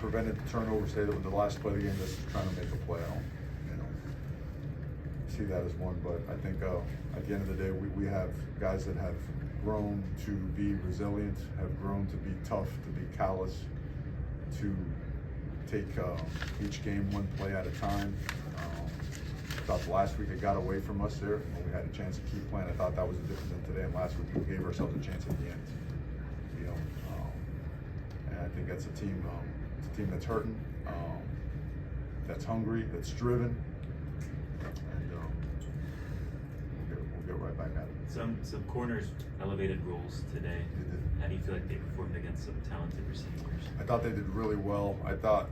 prevented the turnover, stayed with the last play of the game, just trying to make a play. I don't, you know, see that as one, but I think at the end of the day, we have guys that have grown to be resilient, have grown to be tough, to be callous, to take each game one play at a time. I thought last week it got away from us there when we had a chance to keep playing. I thought that was different than today, and last week we gave ourselves a chance at the end. You know, and I think that's a team that's hurting, that's hungry, that's driven, and we'll get right back at it. Some corners elevated roles today. They did. How do you feel like they performed against some talented receivers? I thought they did really well. I thought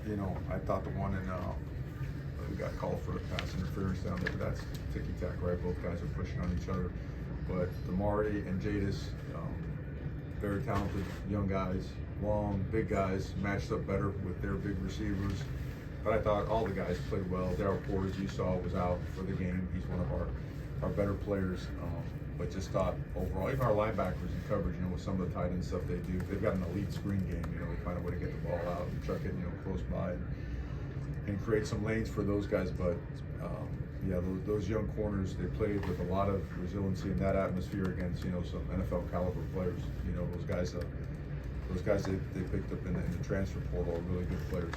the one in who got called for pass interference down there, but that's ticky-tack, right? Both guys are pushing on each other. But Damari and Jadis, very talented young guys, long, big guys, matched up better with their big receivers. But I thought all the guys played well. Darryl Porter, as you saw, was out for the game. He's one of our better players. But just thought overall, even our linebackers in coverage, you know, with some of the tight end stuff they do, they've got an elite screen game. You know, they find a way to get the ball out and chuck it, you know, close by and create some lanes for those guys. But yeah, those young corners, they played with a lot of resiliency in that atmosphere against, you know, some NFL caliber players. You know, those guys they picked up in the transfer portal are really good players.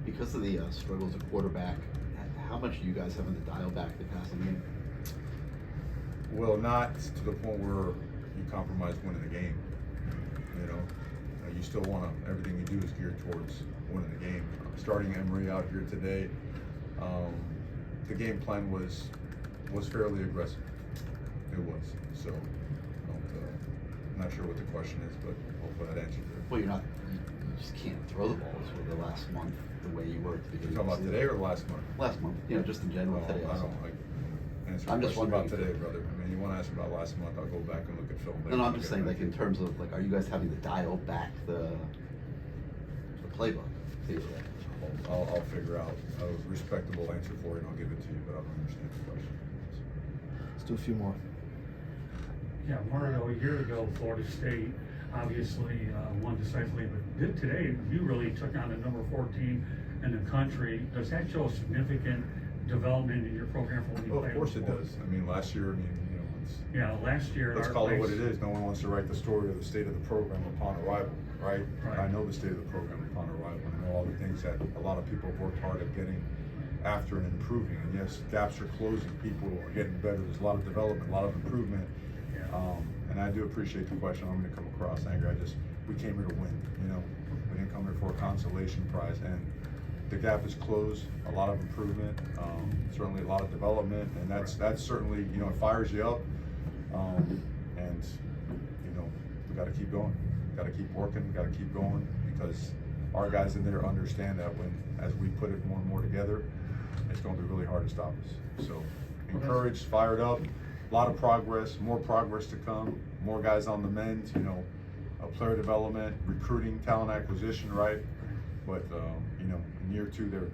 Because of the struggles at quarterback, how much do you guys have in the dial back the passing game? Well, not to the point where you compromise winning the game. You know, you still want to. Everything you do is geared towards winning the game. Starting Emery out here today, the game plan was fairly aggressive. It was. So, I'm not sure what the question is, but hopefully that answered it. Well, you just can't throw the ball for the last month the way you were at the beginning. You're talking about today or last month? Last month, you know, just in general. Well, today I also. don't like answer I'm just questions about wondering today, brother. I mean, you want to ask about last month? I'll go back and look at film. No, I'm just saying, like, in terms of, like, are you guys having to dial back the playbook? I'll figure out a respectable answer for you, and I'll give it to you, but I don't understand the question. Let's do a few more. Yeah, Mario, a year ago, Florida State obviously won decisively, but today you really took on the number 14 in the country. Does that show a significant development in your program from when you Well, played? of course it does. I mean, last year, you know, Yeah, last year. let's call it what it is. No one wants to write the story of the state of the program upon arrival, right? I know the state of the program upon arrival. I know all the things that a lot of people have worked hard at getting after and improving. And yes, gaps are closing. People are getting better. There's a lot of development, a lot of improvement. And I do appreciate the question. I'm going to come across angry. We came here to win. You know, we didn't come here for a consolation prize. And the gap is closed. A lot of improvement. Certainly a lot of development, and that's certainly, you know, it fires you up. And you know, we got to keep going. Got to keep working. Got to keep going, because our guys in there understand that as we put it more and more together, it's going to be really hard to stop us. So encouraged, fired up. A lot of progress, more progress to come, more guys on the mend, you know, player development, recruiting, talent acquisition, right? But, you know, in year two, there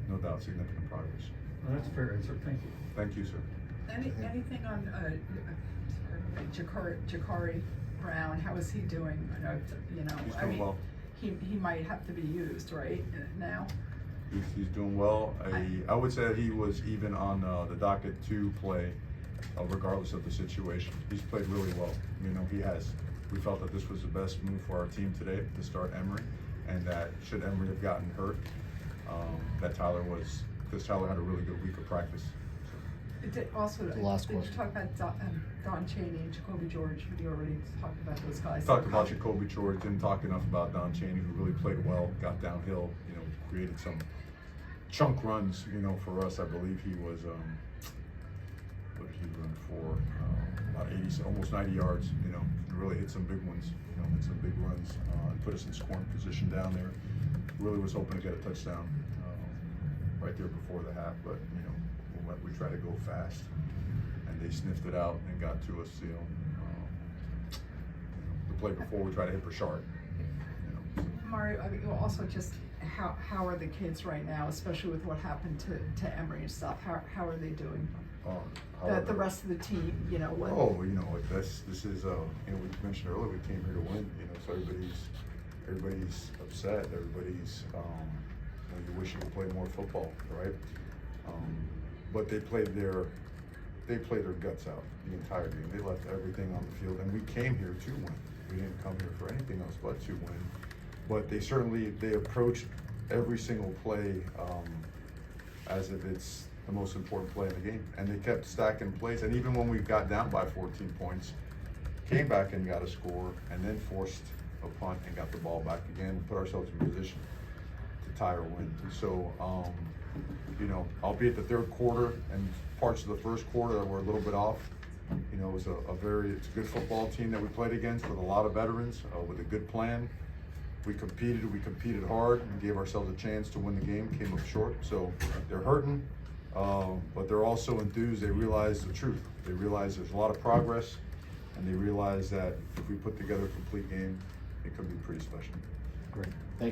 no doubt significant progress. Well, that's a fair answer. Thank you. Thank you, sir. Anything on Jakari Brown? How is he doing? I know, you know, He's doing well. He might have to be used right now. He's doing well. I would say that he was even on the docket to play, regardless of the situation. He's played really well. You know, he has. We felt that this was the best move for our team today to start Emery, and that should Emery have gotten hurt, that Tyler had a really good week of practice. Also, The last did you question. talk about Don Chaney and Jacoby George? We already talked about those guys. Talked about Jacoby George, didn't talk enough about Don Chaney, who really played well, got downhill, you know, created some chunk runs, you know, for us. I believe he was, what did he run for? About 80, almost 90 yards, you know, really hit some big ones, you know, hit some big runs, and put us in scoring position down there. Really was hoping to get a touchdown right there before the half, but, you know, we tried to go fast, and they sniffed it out and got to us, you know. The play before, we tried to hit for sharp, you know. Mario, I mean, also just how are the kids right now, especially with what happened to Emery and stuff? How are they doing? The rest of the team, you know. Oh, you know, this is, you know, we mentioned earlier, we came here to win, you know, so everybody's everybody's upset, everybody's, you wish you could play more football, right? But they played their guts out the entire game. They left everything on the field, and we came here to win. We didn't come here for anything else but to win. But they approached every single play as if it's the most important play in the game. And they kept stacking plays. And even when we got down by 14 points, came back and got a score, and then forced a punt and got the ball back again, put ourselves in position to tie or win. So, albeit the third quarter and parts of the first quarter that were a little bit off, it was it's a good football team that we played against with a lot of veterans, with a good plan. We competed hard and gave ourselves a chance to win the game, came up short. So they're hurting, but they're also enthused. They realize the truth. They realize there's a lot of progress, and they realize that if we put together a complete game, it could be pretty special. Great.